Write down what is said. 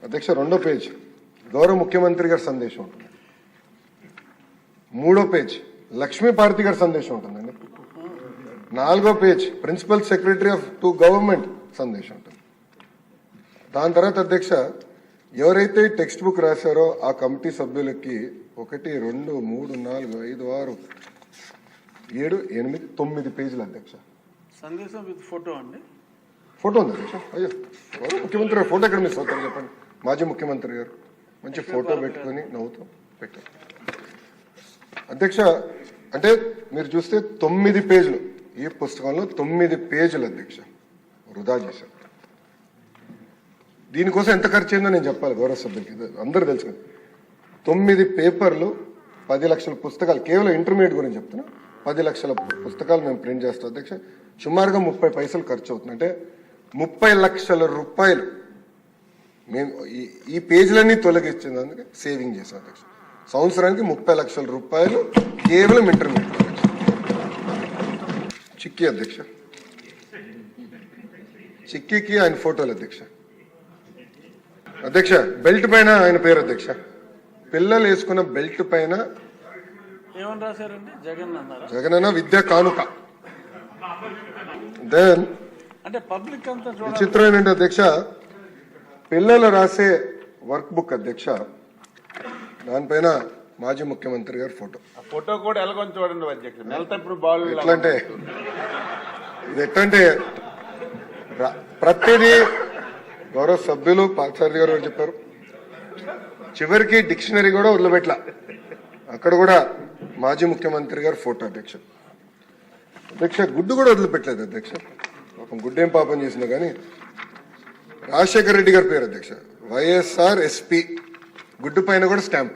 అధ్యక్ష రెండో పేజ్ గౌరవ ముఖ్యమంత్రి గారి సందేశం ఉంటుంది. మూడో పేజ్ లక్ష్మీ భారతి గారి సందేశం ఉంటుందండి. నాలుగో page principal secretary of to government సందేశం ఉంటుంది. దాని తర్వాత అధ్యక్ష ఎవరైతే టెక్స్ట్ బుక్ రాశారో ఆ కమిటీ సభ్యులకి 1, 2, 3, 4, 5, 6, 7, 8, 9 పేజీలు అధ్యక్ష. సందేశం విత్ ఫోటో అండి. ఫోటో ఉంది అధ్యక్ష. అయ్యో గౌరవ ముఖ్యమంత్రి గారు ఫోటో ఎక్కడ మిస్ అవుతారు చెప్పండి. మాజీ ముఖ్యమంత్రి గారు మంచి ఫోటో పెట్టుకుని నవ్వుతూ పెట్టారు అధ్యక్ష. అంటే మీరు చూస్తే 9 పేజీలు ఈ పుస్తకంలో 9 పేజీలు అధ్యక్ష వృధా చేశారు. దీనికోసం ఎంత ఖర్చు అయిందో నేను చెప్పాలి గౌరవ సభ్యులకి, అందరూ తెలుసు కదా. 9 పేపర్లు 10 లక్షల పుస్తకాలు, కేవలం ఇంటర్మీడియట్ గురించి చెప్తున్నా. 10 లక్షల పుస్తకాలు మేము ప్రింట్ చేస్తాం అధ్యక్ష. సుమారుగా 30 పైసలు ఖర్చు అవుతుంది. అంటే 30 లక్షల రూపాయలు మేము ఈ పేజీలన్నీ తొలగించినందుకు సేవింగ్ చేసాం అధ్యక్ష. సంవత్సరానికి 30 లక్షల రూపాయలు కేవలం ఇంటర్మీడియట్ అధ్యక్ష. చిక్కీ అధ్యక్ష, చిక్కీకి ఆయన ఫోటోలు అధ్యక్ష. అధ్యక్ష బెల్ట్ పైన ఆయన పేరు అధ్యక్ష. పిల్లలు వేసుకున్న బెల్ట్ పైన ఏమని రాశారండి? జగన్ అన్నారా? జగనన్న విద్యా కానుక. దెన్ అంటే పబ్లిక్ అంతా విచిత్రం ఏంటంటే అధ్యక్ష పిల్లలు రాసే వర్క్ బుక్ అధ్యక్ష, దానిపైన మాజీ ముఖ్యమంత్రి గారి ఫోటో. ఫోటో కూడా ఎలాగొని చూడండి అధ్యక్ష. నెలతప్పుడు బాల్ ఎట్లంటే ఇది ఎట్లంటే ప్రతిదీ గౌరవ సభ్యులు పార్థసారథి గారు చెప్పారు. చివరికి డిక్షనరీ కూడా వదిలిపెట్ల, అక్కడ కూడా మాజీ ముఖ్యమంత్రి గారి ఫోటో అధ్యక్ష. అధ్యక్ష గుడ్డు కూడా వదిలిపెట్టలేదు అధ్యక్ష. పాపం గుడ్డేం పాపం చేసినా కానీ రాజశేఖర రెడ్డి గారి పేరు అధ్యక్ష. వైఎస్ఆర్ ఎస్పీ గుడ్డు పైన కూడా స్టాంప్.